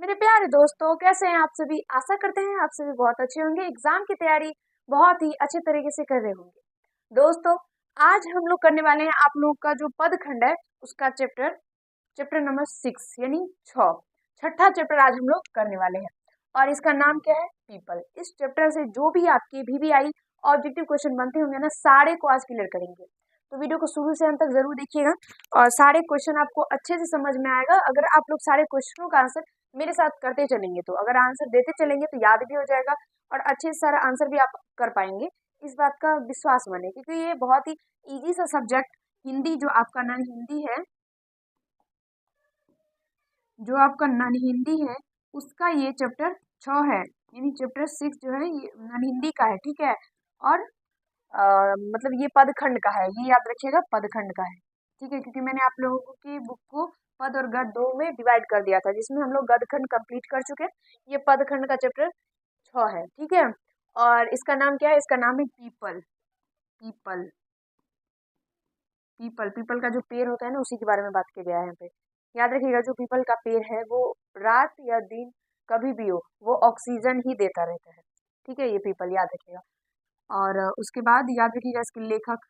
मेरे प्यारे दोस्तों, कैसे हैं आप सभी। आशा करते हैं आप सभी बहुत अच्छे होंगे। एग्जाम की तैयारी बहुत ही अच्छे तरीके से कर रहे होंगे। दोस्तों, आज हम लोग करने वाले हैं आप लोगों का जो पदखंड है उसका चैप्टर चैप्टर नंबर 6 यानी 6 चैप्टर आज हम लोग करने वाले हैं और इसका नाम क्या है, पीपल। इस चैप्टर से जो भी आपके VVI ऑब्जेक्टिव क्वेश्चन बनते होंगे ना, सारे को आज क्लियर करेंगे। तो वीडियो को शुरू से अंत तक जरूर देखिएगा और सारे क्वेश्चन आपको अच्छे से समझ में आएगा अगर आप लोग सारे क्वेश्चनों का आंसर मेरे साथ करते चलेंगे। तो अगर आंसर देते चलेंगे तो याद भी हो जाएगा और अच्छे से सारा आंसर भी आप कर पाएंगे। इस बात का विश्वास माने, क्योंकि ये बहुत ही इजी सा सब्जेक्ट हिंदी, जो आपका नॉन हिंदी है, जो आपका नॉन हिंदी है उसका ये चैप्टर 6 है, यानी चैप्टर 6 जो है ये नॉन हिंदी का है, ठीक है। और मतलब ये पदखंड का है, ये याद रखिएगा पदखंड का है, ठीक है। क्योंकि मैंने आप लोगों की बुक को पद और गद दो में डिवाइड कर दिया था, जिसमें हम लोग गदखंड कंप्लीट कर चुके हैं। ये पदखंड का चैप्टर 6 है, ठीक है। और इसका नाम क्या है, इसका नाम है पीपल। पीपल पीपल पीपल का जो पेड़ होता है ना, उसी के बारे में बात किया गया है यहाँ पे। याद रखिएगा, जो पीपल का पेड़ है वो रात या दिन कभी भी हो वो ऑक्सीजन ही देता रहता है, ठीक है। ये पीपल याद रखिएगा। और उसके बाद याद रखिएगा इसके लेखक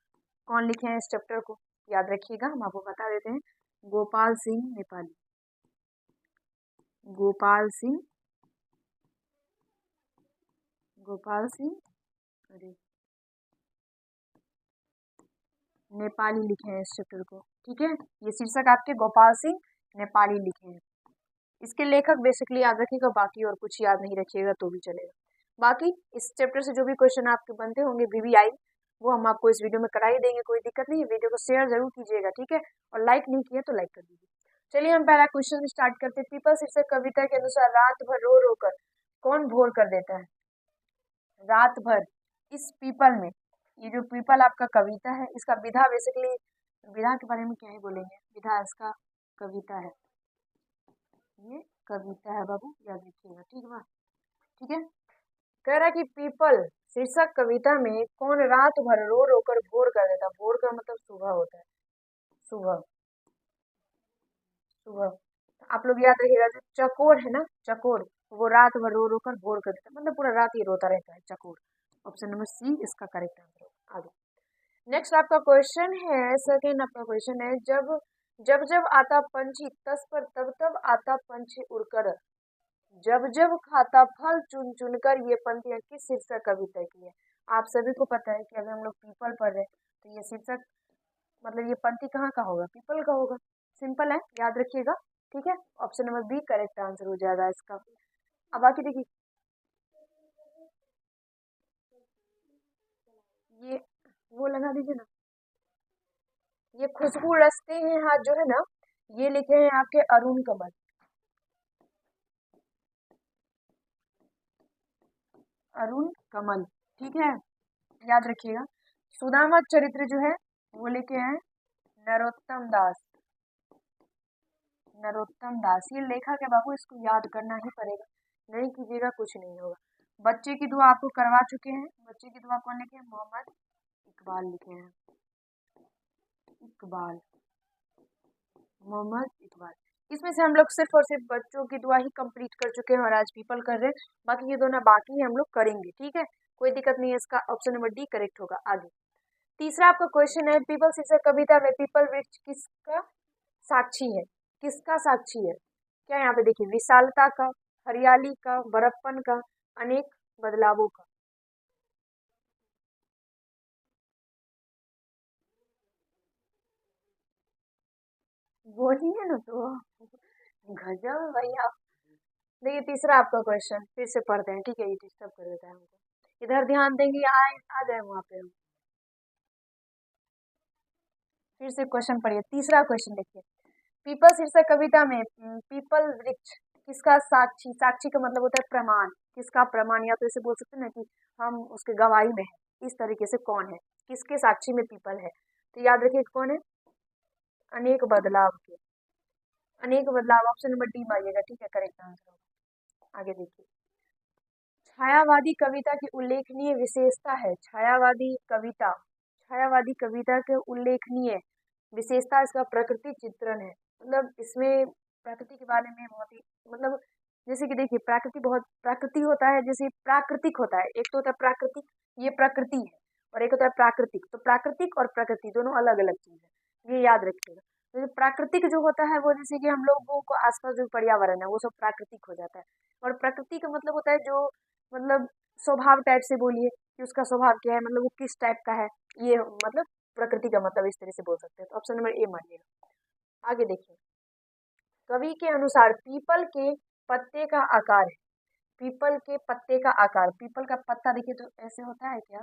कौन लिखे हैं इस चैप्टर को, याद रखिएगा। हम आपको बता देते हैं, गोपाल सिंह नेपाली। गोपाल सिंह गोपाल सिंह अरे नेपाली लिखे हैं इस चैप्टर को, ठीक है। ये शीर्षक आपके गोपाल सिंह नेपाली लिखे हैं। इसके लेखक बेसिकली याद रखिएगा, बाकी और कुछ याद नहीं रखिएगा तो भी चलेगा। बाकी इस चैप्टर से जो भी क्वेश्चन आपके बनते होंगे VVI, वो हम आपको इस वीडियो में करा ही देंगे, कोई दिक्कत नहीं है। वीडियो को शेयर जरूर कीजिएगा, ठीक है। और लाइक नहीं किया तो लाइक कर दीजिए। चलिए हम पहला क्वेश्चन स्टार्ट करते हैं। पीपल शीर्षक कविता के अनुसार रात भर रो रो कर कौन भोर कर देता है। रात भर इस पीपल में, ये जो पीपल आपका कविता है, इसका विधा बेसिकली, विधा के बारे में क्या ही बोलेंगे, विधा इसका कविता है, ये कविता है बाबू, याद रखिएगा, ठीक है। ठीक है, कह रहा है कि पीपल शीर्षक कविता में कौन रात भर रो रो कर भोर कर देता। भोर का मतलब सुबह होता है, सुबह सुबह। तो आप लोग याद रखिएगा, जो चकोर है ना, चकोर, वो रात भर रो रो कर भोर कर देता है, मतलब पूरा रात ही रोता रहता है, चकोर। ऑप्शन नंबर सी इसका करेक्ट आंसर होगा। आगे नेक्स्ट आपका क्वेश्चन है, सेकेंड आपका क्वेश्चन है, जब जब जब आता पंछी तस पर तब तब आता पंछी उड़कर, जब जब खाता फल चुन चुन कर। ये पंक्तियां किस शीर्षक कविता की है। आप सभी को पता है कि अगर हम लोग पीपल पढ़ रहे हैं तो ये शीर्षक, मतलब ये पंक्ति कहाँ का होगा, पीपल का होगा। सिंपल है, याद रखिएगा, ठीक है। Option number B correct answer हो जाएगा इसका। अब बाकी देखिए, ये वो लगा दीजिए ना, ये खुशबू रचते हैं हाथ जो है ना, ये लिखे हैं आपके अरुण कमल। अरुण कमल, ठीक है, याद रखिएगा। सुदामा चरित्र जो है वो लिखे हैं नरोत्तम दास। नरोत्तम दास ये लेखक है बाबू, इसको याद करना ही पड़ेगा, नहीं कीजिएगा कुछ नहीं होगा। बच्चे की दुआ आपको करवा चुके हैं। बच्चे की दुआ कौन लिखे हैं, मोहम्मद इकबाल लिखे हैं। इकबाल, मोहम्मद इकबाल। इसमें से हम लोग सिर्फ और सिर्फ बच्चों की दुआ ही कंप्लीट कर चुके हैं और आज पीपल कर रहे हैं। बाकी ये दोनों बाकी है, हम लोग करेंगे, ठीक है, कोई दिक्कत नहीं है। इसका ऑप्शन नंबर डी करेक्ट होगा। आगे तीसरा आपका क्वेश्चन है, पीपल शीर्षक कविता में पीपल वृक्ष किसका साक्षी है। किसका साक्षी है, क्या यहाँ पे देखिए, विशालता का, हरियाली का, बड़प्पन का, अनेक बदलावों का। वही है ना, तो गजब भैया। देखिए तीसरा आपका क्वेश्चन फिर से पढ़ते हैं, ठीक है, ये डिस्टर्ब कर देता है हमको। इधर ध्यान देंगे, आ जाए वहां पे हम। फिर से क्वेश्चन पढ़िए, तीसरा क्वेश्चन देखिए। पीपल शीर्षक कविता में पीपल वृक्ष किसका साक्षी, साक्षी का मतलब होता है प्रमाण, किसका प्रमाण, या तो इसे बोल सकते हैं ना कि हम उसके गवाही में है, इस तरीके से कौन है, किसके साक्षी में पीपल है। तो याद रखिए कौन है, अनेक बदलाव के। अनेक बदलाव, ऑप्शन नंबर डी मारिएगा, ठीक है, करेक्ट आंसर होगा। आगे देखिए, छायावादी कविता की उल्लेखनीय विशेषता है। छायावादी कविता के उल्लेखनीय विशेषता इसका प्रकृति चित्रण है। मतलब इसमें प्रकृति के बारे में बहुत ही, मतलब जैसे कि देखिए प्राकृति होता है, जैसे प्राकृतिक होता है, एक तो होता है प्राकृतिक, ये प्रकृति है, और एक होता है प्राकृतिक। तो प्राकृतिक और प्रकृति दोनों अलग अलग चीज है, ये याद रखिएगा। तो जो प्राकृतिक जो होता है वो जैसे कि हम लोगों को आसपास जो पर्यावरण है वो सब प्राकृतिक हो जाता है। और प्रकृति का मतलब होता है जो मतलब स्वभाव टाइप से बोलिए कि उसका स्वभाव क्या है, मतलब वो किस टाइप का है, ये मतलब प्रकृति का मतलब इस तरह से बोल सकते हैं। तो ऑप्शन नंबर ए मानिएगा। आगे देखिए, कवि के अनुसार पीपल के पत्ते का आकार है, पीपल के पत्ते का आकार, पीपल का पत्ता देखिए तो ऐसे होता है क्या,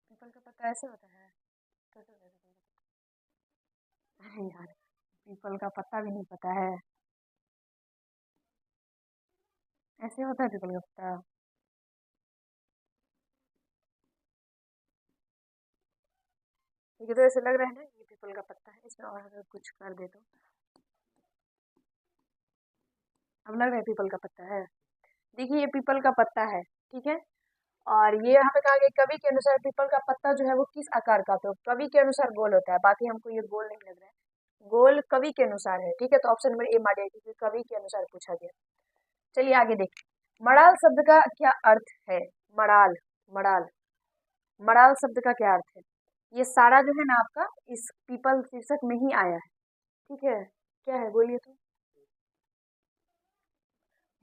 पीपल का पत्ता ऐसे होता है, कैसे होता है पीपल का पत्ता? अरे यार, पीपल का पत्ता भी नहीं पता है, ऐसे होता है पीपल का पत्ता। देखिए तो ऐसे लग रहा है ना ये पीपल का पत्ता है, इसमें और अगर कुछ कर दे तो अब लग रहा है पीपल का पत्ता है। देखिए ये पीपल का पत्ता है, ठीक है। और ये यहाँ पे कहा गया कवि के अनुसार पीपल का पत्ता जो है वो किस आकार का होता है, कवि के अनुसार गोल होता है, बाकी हमको ये गोल नहीं लग रहा है, गोल कवि के अनुसार है, ठीक है। तो ऑप्शन नंबर ए मार जाएगी क्योंकि कवि के अनुसार पूछा गया। चलिए आगे देखिए, मड़ाल शब्द का क्या अर्थ है, मड़ाल, मड़ाल, मड़ाल शब्द का क्या अर्थ है? ये सारा जो है ना आपका इस पीपल शीर्षक में ही आया है, ठीक है। क्या है बोलिए तो?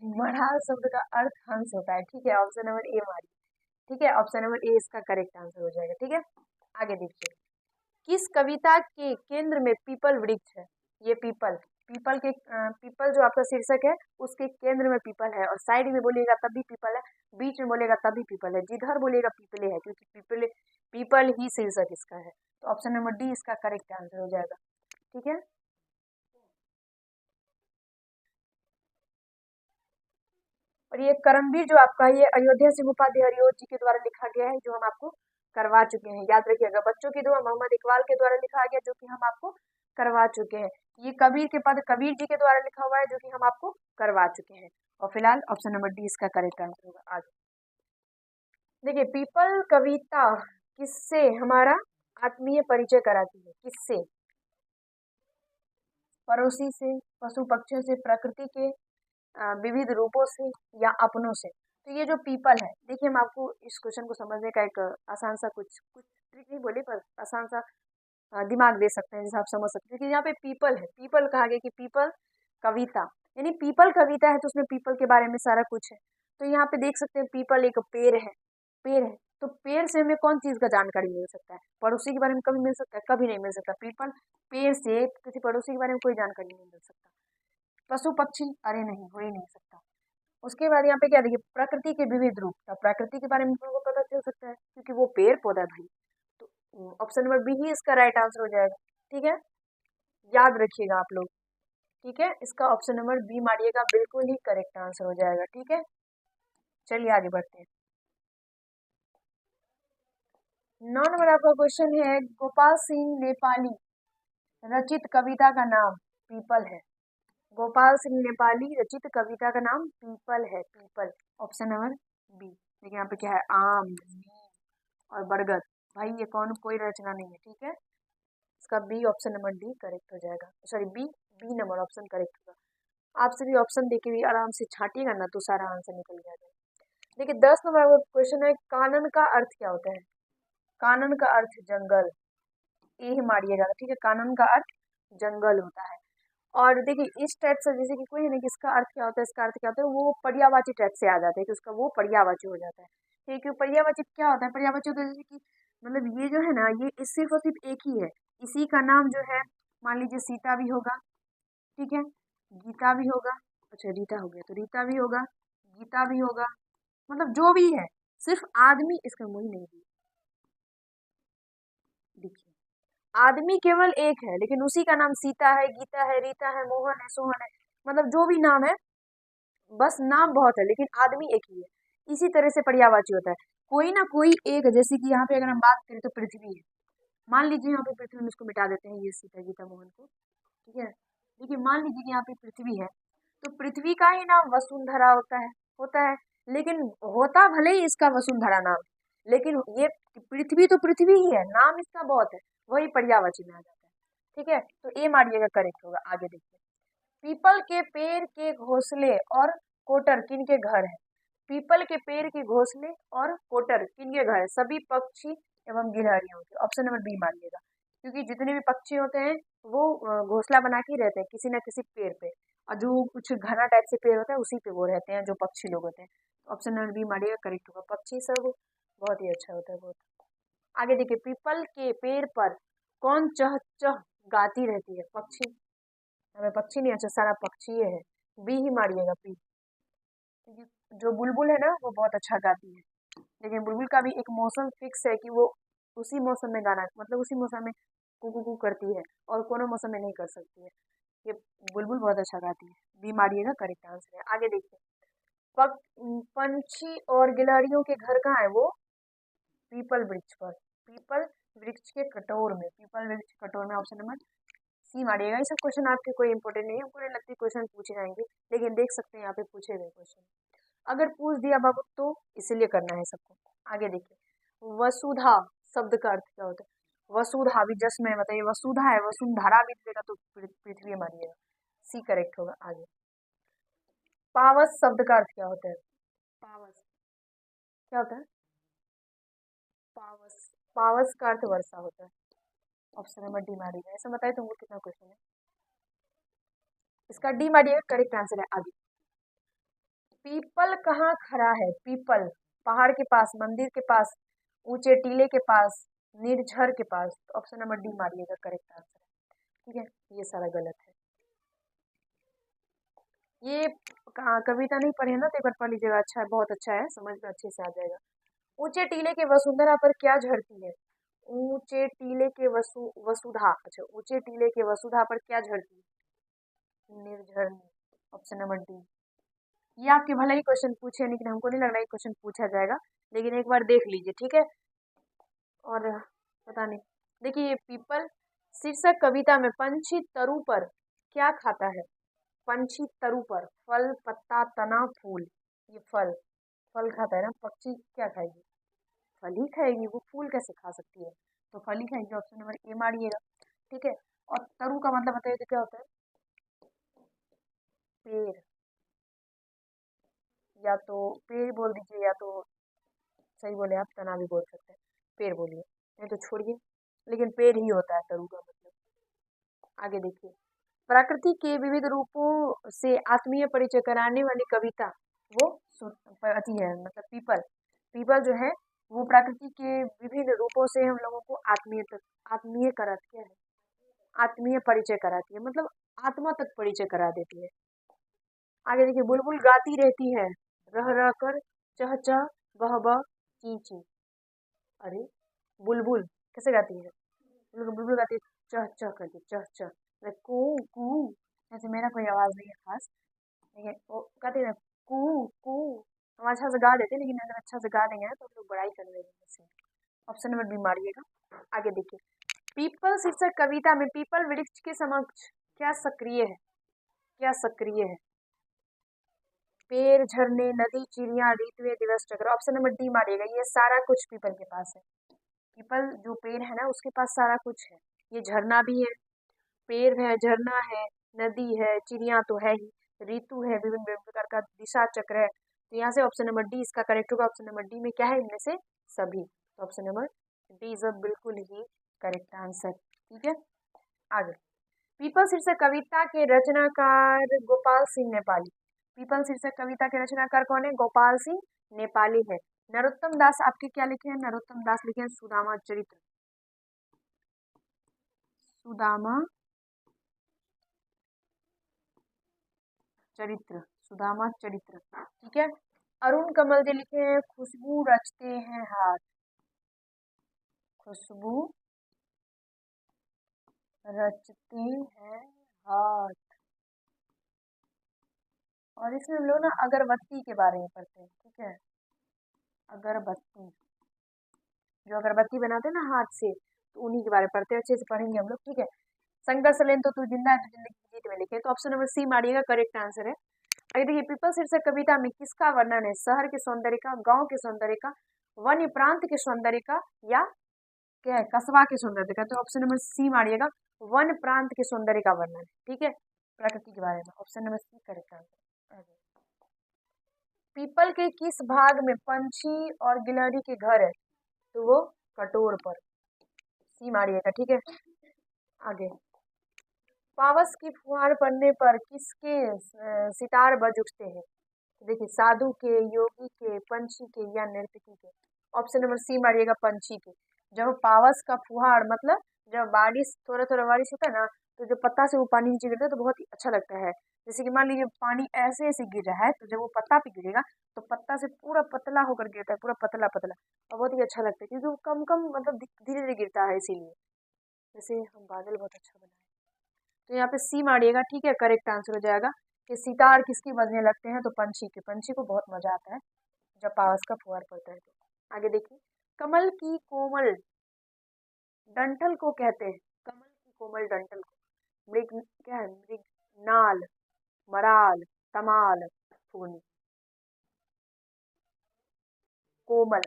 मड़ाल शब्द का अर्थ हंस होता है, ठीक है। ऑप्शन नंबर ए मारिए, ठीक है, ऑप्शन नंबर ए इसका करेक्ट आंसर हो जाएगा, ठीक है। आगे देखिए, किस कविता के केंद्र में पीपल वृक्ष है? ये पीपल, पीपल के पीपल जो आपका शीर्षक है उसके केंद्र में पीपल है, और साइड में बोलिएगा तब भी पीपल है, बीच में बोलेगा तब भी पीपल है, जिधर बोलेगा पीपले है, क्योंकि पीपले पीपल ही शीर्षक इसका है। तो ऑप्शन नंबर डी इसका करेक्ट आंसर हो जाएगा, ठीक है। और ये करमवीर जो आपका ये अयोध्या सिंह उपाध्याय हरिओत जी के द्वारा लिखा गया है, जो हम आपको करवा चुके हैं, याद रखिएगा। बच्चों की दुआ मोहम्मद इकबाल के द्वारा लिखा गया, जो कि हम आपको करवा चुके हैं। ये कबीर के पद कबीर जी के द्वारा लिखा हुआ है, जो कि हम आपको करवा चुके हैं। और फिलहाल ऑप्शन नंबर डी इसका करेक्ट आंसर होगा। आगे देखिए, पीपल कविता किससे हमारा आत्मीय परिचय कराती है, किससे? पड़ोसी से, पशु पक्षियों से, प्रकृति के विविध रूपों से, या अपनों से। तो ये जो पीपल है, देखिए हम आपको इस क्वेश्चन को समझने का एक आसान सा कुछ कुछ ट्रिक नहीं बोली पर आसान सा दिमाग दे सकते हैं, जैसे आप समझ सकते हैं कि यहाँ पे पीपल है, पीपल कहा गया कि पीपल कविता, यानी पीपल कविता है तो उसमें पीपल के बारे में सारा कुछ है। तो यहाँ पे देख सकते हैं पीपल एक पेड़ है, पेड़ है। तो पेड़ से हमें कौन चीज का जानकारी मिल सकता है? पड़ोसी के बारे में कभी मिल सकता है? कभी नहीं मिल सकता। पीपल पेड़ से किसी पड़ोसी के बारे में कोई जानकारी नहीं मिल सकता। पशु पक्षी, अरे नहीं, हो ही नहीं सकता। उसके बाद यहाँ पे क्या देखिए, प्रकृति के विविध रूप, तो प्रकृति के बारे में हमको पता चल सकता है क्योंकि वो पेड़ पौधा भाई। तो ऑप्शन नंबर बी ही इसका राइट आंसर हो जाएगा, ठीक है। याद रखिएगा आप लोग, ठीक है। इसका ऑप्शन नंबर बी मारिएगा, बिल्कुल ही करेक्ट आंसर हो जाएगा, ठीक है। चलिए आगे बढ़ते हैं। 9 नंबर आपका क्वेश्चन है, गोपाल सिंह नेपाली रचित कविता का नाम पीपल है। गोपाल सिंह नेपाली रचित कविता का नाम पीपल है, पीपल। Option number B. देखिए यहाँ पे क्या है, आम, नीम और बरगद, भाई ये कोई रचना नहीं है, ठीक है। इसका B option number D correct हो जाएगा, sorry B, B number option correct होगा। आप सभी ऑप्शन देके भी आराम से छाटिएगा ना तो सारा आंसर निकल जाएगा। देखिए 10 नंबर क्वेश्चन है, कानन का अर्थ क्या होता है? कानन का अर्थ जंगल, ये मारिएगा, ठीक है। कानन का अर्थ जंगल होता है। और देखिए इस टाइप से जैसे कि कोई है ना कि इसका अर्थ क्या होता है, इसका अर्थ क्या होता है, वो पर्यायवाची टाइप से आ जाता है कि उसका वो पर्यायवाची हो जाता है, ठीक है। पर्यायवाची क्या होता है? पर्यायवाची होता है जैसे कि मतलब ये जो है ना ये सिर्फ और सिर्फ एक ही है, इसी का नाम जो है, मान लीजिए सीता भी होगा, ठीक है, गीता भी होगा, अच्छा रीता हो गया तो रीता भी होगा, गीता भी होगा, मतलब जो भी है, सिर्फ आदमी इसका मुंह नहीं है। देखिए आदमी केवल एक है, लेकिन उसी का नाम सीता है, गीता है, रीता है, मोहन है, सोहन है, मतलब जो भी नाम है, बस नाम बहुत है लेकिन आदमी एक ही है। इसी तरह से पर्यायवाची होता है, कोई ना कोई एक, जैसे कि यहाँ पे अगर हम बात करें तो पृथ्वी है, मान लीजिए यहाँ पे पृथ्वी में इसको मिटा देते हैं, ये सीता गीता मोहन को, ठीक है। देखिए मान लीजिए कि यहाँ पे पृथ्वी है, तो पृथ्वी का ही नाम वसुंधरा होता है, लेकिन होता भले ही इसका वसुंधरा नाम, लेकिन ये पृथ्वी तो पृथ्वी ही है, नाम इसका बहुत है, वही पर्यायवाची में आ जाता है, ठीक है। तो ए मारिएगा करेक्ट होगा। आगे देखिए, पीपल के पेड़ के घोंसले और कोटर किनके घर है? पीपल के पेड़ के घोंसले और कोटर किनके घर है? सभी पक्षी एवं गिलहरियों के। ऑप्शन नंबर बी मानिएगा, क्योंकि जितने भी पक्षी होते हैं वो घोंसला बना के रहते हैं किसी न किसी पेड़ पे, और जो कुछ घना टाइप से पेड़ होता है उसी पे वो रहते हैं जो पक्षी लोग होते हैं। ऑप्शन नंबर बी मानिएगा करेक्ट होगा। पक्षी सब बहुत ही अच्छा होता है बहुत। आगे देखिए, पीपल के पेड़ पर कौन चह चह गाती रहती है? पक्षी। हमें पक्षी नहीं अच्छा, सारा पक्षी है। बी ही मारिएगा, बी। क्योंकि जो बुलबुल है ना वो बहुत अच्छा गाती है, लेकिन बुलबुल का भी एक मौसम फिक्स है कि वो उसी मौसम में गाना, मतलब उसी मौसम में कू करती है और कोनो मौसम में नहीं कर सकती है। ये बुलबुल बहुत अच्छा गाती है। बी मारिएगा करेक्ट आंसर है। आगे देखिए, पंछी और गिलहरियों के घर कहाँ है? वो पीपल वृक्ष पर। पीपल वृक्ष के कटोर में। पीपल वृक्ष कटोर में। ऑप्शन नंबर सी मारिएगा। ये सब क्वेश्चन आपके कोई इंपॉर्टेंट नहीं है, हमको नहीं लगती क्वेश्चन पूछे जाएंगे, लेकिन देख सकते हैं यहाँ पे पूछे गए क्वेश्चन। अगर पूछ दिया बाबू तो इसीलिए करना है सबको। आगे देखिए, वसुधा शब्द का अर्थ क्या होता है? वसुधा भी जस्ट में बताइए, वसुधा है, वसुंधरा भी देगा तो पृथ्वी मानिएगा। सी करेक्ट होगा। आगे, पावस शब्द का अर्थ क्या होता है? पावस क्या होता है? पावस। पावस का अर्थ वर्षा होता है। ऑप्शन नंबर डी मारिएगा। ऐसा बताइए तुमको कितना क्वेश्चन है? इसका डी मारिएगा करेक्ट आंसर है। आगे, पीपल कहाँ खड़ा है? पीपल पहाड़ के पास, मंदिर के पास, ऊंचे टीले के पास, निर्झर के पास। तो ऑप्शन नंबर डी मारिएगा करेक्ट आंसर है। ठीक है, ये सारा गलत है। ये कविता नहीं पढ़े ना तो एक बार पढ़ लीजिएगा, अच्छा है, बहुत अच्छा है, समझ में अच्छे से आ जाएगा। ऊंचे टीले के वसुंधरा पर क्या झड़ती है? ऊंचे टीले के वसुधा, अच्छा, ऊंचे टीले के वसुधा पर क्या झड़ती है? निर्झरनी। Option number D. ये आपके भले ही क्वेश्चन पूछे, लेकिन हमको नहीं लग रहा है क्वेश्चन पूछा जाएगा, लेकिन एक बार देख लीजिए, ठीक है। और पता नहीं, देखिए, पीपल शीर्षक कविता में पंछी तरु पर क्या खाता है? पंछी तरु पर फल, पत्ता, तना, फूल। ये फल, फल खाता है ना, पक्षी क्या खाएगी? फल ही खाएगी, वो फूल कैसे खा सकती है? तो फल ही खाएगी। ऑप्शन नंबर ए मारिएगा। ठीक है, और तरु का मतलब बताइए तो क्या होता है? पेड़, या तो पेड़ बोल दीजिए, या तो सही बोले आप तना भी बोल सकते हैं, पेड़ बोलिए, नहीं तो छोड़िए, लेकिन पेड़ ही होता है तरु का मतलब। आगे देखिए, प्रकृति के विविध रूपों से आत्मीय परिचय कराने वाली कविता वो अति है, मतलब पीपल। पीपल जो है वो प्रकृति के विभिन्न रूपों से हम लोगों को आत्मीय कराती है, आत्मीय परिचय कराती है, मतलब आत्मा तक परिचय करा देती है। आगे देखिए, बुलबुल गाती रहती है रह रह कर, चह चह, बह बह, ची ची। अरे, बुलबुल कैसे गाती है? बुलबुल गाती है चह चह करती, चह चह, कू कू। ऐसे मेरा कोई आवाज नहीं है खास, लेकिन वो गाती है कू कू। हम अच्छा से गा देते हैं, लेकिन अगर अच्छा से गा देंगे ना तो लोग बड़ाई कर लेंगे। ऑप्शन नंबर बी मारिएगा। आगे देखिए, पीपल शीर्षक कविता में पीपल वृक्ष के समक्ष क्या सक्रिय है? क्या सक्रिय है? पेड़, झरने, नदी, चिड़िया, ऋतुएं, दिवस, चक्र। ऑप्शन नंबर डी मारिएगा। ये सारा कुछ पीपल के पास है। पीपल जो पेड़ है ना उसके पास सारा कुछ है। ये झरना भी है, पेड़ है, झरना है, नदी है, चिड़िया तो है ही, ऋतु है, विभिन्न विभिन्न प्रकार का दिशा चक्र है। तो यहाँ से ऑप्शन नंबर डी इसका करेक्ट होगा। ऑप्शन नंबर डी में क्या है? इनमें से सभी। तो ऑप्शन नंबर डी इज बिल्कुल ही करेक्ट आंसर। ठीक है, आगे, पीपल शीर्षक कविता के रचनाकार गोपाल सिंह नेपाली। पीपल शीर्षक कविता के रचनाकार कौन है? गोपाल सिंह नेपाली है। नरोत्तम दास आपके क्या लिखे हैं? नरोत्तम दास लिखे हैं सुदामा चरित्र। सुदामा चरित्र, सुदामा चरित्र, ठीक है। अरुण कमल जी लिखे हैं खुशबू रचते हैं हाथ। खुशबू रचते हैं हाथ। और इसमें हम लोग ना अगरबत्ती के बारे में पढ़ते हैं, ठीक है। अगरबत्ती, जो अगरबत्ती बनाते हैं ना हाथ से, तो उन्हीं के बारे में पढ़ते हैं, अच्छे से पढ़ेंगे हम लोग, ठीक है। शंकर सलेन तो तू जिंदा है तो जिंदगी की जीत में लिखे, तो ऑप्शन नंबर सी मारिएगा करेक्ट आंसर है। अगर देखिए, पीपल शीर्षक कविता में किसका वर्णन है? शहर के सौंदर्य का, गांव के सौंदर्य का, वन्य प्रांत के सौंदर्य का, या क्या है कस्बा के सौंदर्य का? तो ऑप्शन नंबर सी मारिएगा, वन प्रांत के सौंदर्य का वर्णन है, ठीक है। प्रकृति के बारे में। Option number C correct answer. People के किस भाग में पंछी और गिलहरी के घर है? तो वो कटोर पर। सी मारिएगा, ठीक है। आगे, पावस की फुहार पड़ने पर किसके सितार बज उठते हैं? देखिए, साधु के, योगी के, पंछी के या नर्तकी के। ऑप्शन नंबर सी मारिएगा, पंछी के। जब पावस का फुहार मतलब जब बारिश, थोड़ा थोड़ा बारिश होता है ना, तो जो पत्ता से वो पानी नीचे गिरता है तो बहुत ही अच्छा लगता है। जैसे कि मान लीजिए पानी ऐसे ऐसे गिर रहा है, तो जब वो पत्ता पे गिरेगा तो पत्ता से पूरा पतला होकर गिरता है, पूरा पतला पतला, और बहुत ही अच्छा लगता है क्योंकि वो कम कम मतलब धीरे धीरे गिरता है, इसीलिए। जैसे हम बादल बहुत अच्छा बनाए, तो यहाँ पे सी मारिएगा, ठीक है, करेक्ट आंसर हो जाएगा। कि सितार किसकी बजने लगते हैं? तो पंछी के। पंछी को बहुत मजा आता है जब पावस का फुहार पड़ता है तो। आगे देखिए, कमल की कोमल डंठल को कहते हैं, कमल की कोमल डंठल को मृग क्या है? मृग नाल, मराल, तमाल, फूनी। कोमल,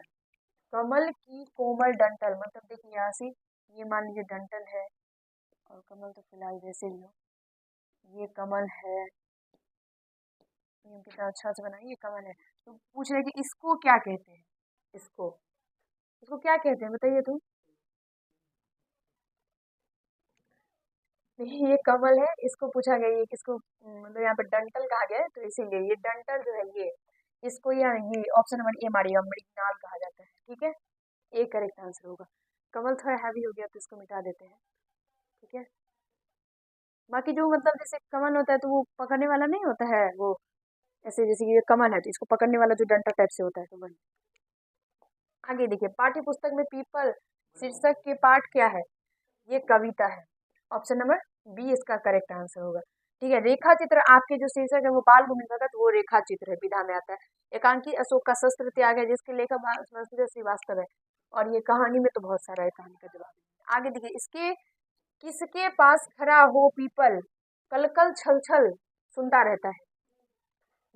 कमल की कोमल डंठल मतलब देखिए यहाँ से, ये मान लीजिए डंठल है, और कमल तो फिलहाल वैसे ही हो, ये कमल है, कितना अच्छा से बनाइए, कमल है। तो पूछ रहे कि इसको क्या कहते हैं? इसको इसको क्या कहते हैं बताइए तुम। नहीं, ये कमल है, इसको पूछा गया ये किसको, मतलब यहाँ पे डंटल कहा गया है, तो इसीलिए ये डंटल जो है ये, इसको ये ऑप्शन नंबर ए मारिएगा, मृगनाल कहा जाता है, ठीक है। ए करेक्ट आंसर होगा। कमल थोड़ा हैवी हो गया तो इसको मिटा देते हैं, ठीक है। बाकी जो मतलब जैसे कमल होता है तो वो पकड़ने वाला नहीं होता है, वो ऐसे जैसे कि ये कमल है तो इसको पकड़ने वाला जो डंटा टाइप से होता है, तो वही। आगे देखिए, पाठ्य पुस्तक में पीपल शीर्षक के पाठ क्या है? ये कविता है। ऑप्शन नंबर बी इसका करेक्ट आंसर होगा, ठीक है। रेखा चित्र आपके जो शीर्षक है वो बाल भूमि भगत, वो रेखा चित्र है, विधा में आता है। एकांकी अशोक का शस्त्र त्याग है, जिसके लेखक श्रीवास्तव है, और ये कहानी में तो बहुत सारा है, कहानी का जवाब। आगे देखिए, इसके किसके पास खड़ा हो पीपल कल कल छल छल सुनता रहता है?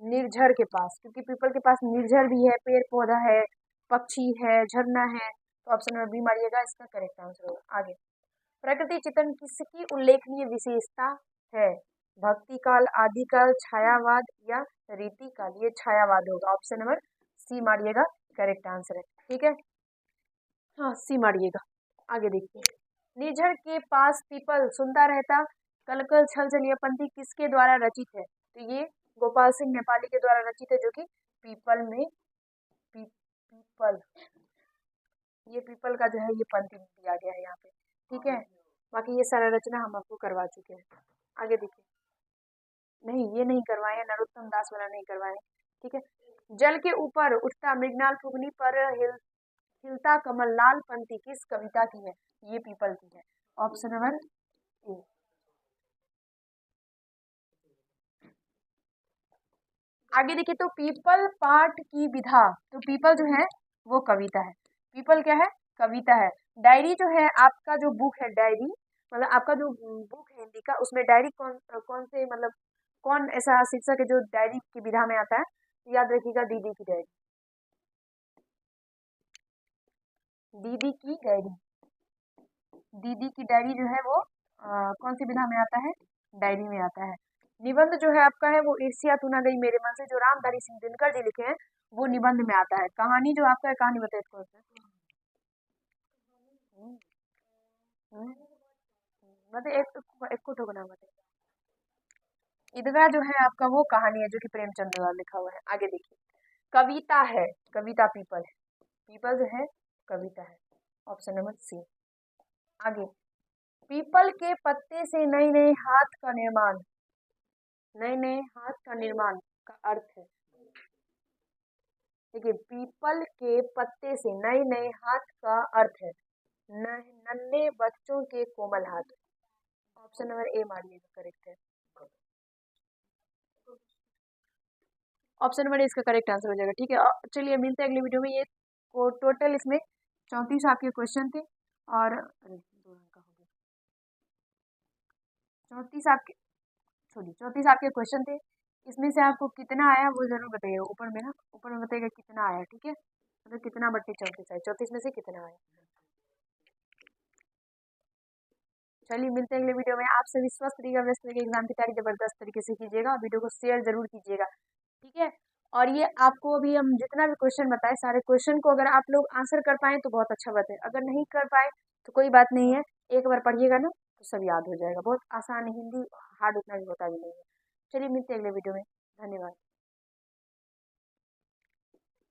निर्झर के पास, क्योंकि पीपल के पास निर्झर भी है, पेड़ पौधा है, पक्षी है, झरना है, तो ऑप्शन नंबर बी मारिएगा, इसका करेक्ट आंसर होगा। आगे, प्रकृति चित्रण किसकी उल्लेखनीय विशेषता है? भक्ति काल, आदिकाल, छायावाद या रीति काल? ये छायावाद होगा, ऑप्शन नंबर सी मारिएगा, करेक्ट आंसर है, ठीक है। हाँ, सी मारिएगा। आगे देखिए, निर्झर के पास पीपल सुनता रहता कल कल छल छल, यह पंक्ति किसके द्वारा रचित है? तो ये गोपाल सिंह नेपाली के द्वारा रचित है, जो कि पीपल में पीपल, ये पीपल का जो है ये पंक्ति दिया गया है यहाँ पे, ठीक है। बाकी ये सारा रचना हम आपको करवा चुके हैं। आगे देखिए, नहीं ये नहीं करवाए हैं, नरोत्तम दास वाला नहीं करवाए, ठीक है। जल के ऊपर उठता मृगनाल फुगनी पर खिलता कमल, लाल पंक्ति किस कविता की है? ये पीपल की है, ऑप्शन नंबर ए। आगे देखिए, तो पीपल पाठ की विधा, तो पीपल जो है वो कविता है, पीपल क्या है? कविता है। डायरी जो है आपका, जो बुक है डायरी, मतलब आपका जो बुक है हिंदी का, उसमें डायरी कौन कौन से मतलब कौन ऐसा शीर्षक है जो डायरी की विधा में आता है? तो याद रखिएगा, दीदी की डायरी, दीदी की डायरी, दीदी की डायरी जो है वो कौन सी विधा में आता है? डायरी में आता है। निबंध जो है आपका है वो ईर्ष्या तू ना गई मेरे मन से, जो रामधारी सिंह दिनकर जी लिखे हैं, वो निबंध में आता है। कहानी जो आपका है, कहानी बताइए कौन सा? हम्म, हम्म, मतलब एक को ठोकना बताइए। ईदगाह जो है आपका वो कहानी है, जो कि प्रेमचंद द्वारा लिखा हुआ है। आगे देखिए, कविता है, कविता पीपल है, पीपल जो है कविता है, ऑप्शन नंबर सी। आगे, पीपल के पत्ते से नए नए हाथ का निर्माण, नए नए हाथ का निर्माण का अर्थ है? देखिए, पीपल के पत्ते से नए नए हाथ का अर्थ है नन्हे बच्चों के कोमल हाथ, ऑप्शन नंबर ए मानिएगा, करेक्ट है। ऑप्शन नंबर ए इसका करेक्ट आंसर हो जाएगा, ठीक है। चलिए मिलते हैं अगली वीडियो में। ये टोटल इसमें 34 आपके क्वेश्चन थे, और अरे 2 रंग का हो गया, 34 आपके, छोड़िए, 34 आपके क्वेश्चन थे। इसमें से आपको कितना आया वो जरूर बताइएगा, ऊपर में ना, ऊपर में बताइएगा कितना आया, ठीक है, मतलब कितना बट्टे 34 आए, 34 में से कितना आया। चलिए मिलते हैं अगले वीडियो में। आप सभी स्वस्थ रहिएगा, व्यस्त रहिएगा, एग्जाम की तैयारी जबरदस्त तरीके से कीजिएगा, वीडियो को शेयर जरूर कीजिएगा, ठीक है। और ये आपको अभी हम जितना भी क्वेश्चन बताए, सारे क्वेश्चन को अगर आप लोग आंसर कर पाए तो बहुत अच्छा बात है, अगर नहीं कर पाए तो कोई बात नहीं है, एक बार पढ़िएगा ना तो सब याद हो जाएगा। बहुत आसान है हिंदी, हार्ड उतना भी होता भी नहीं है। चलिए मिलते हैं अगले वीडियो में, धन्यवाद।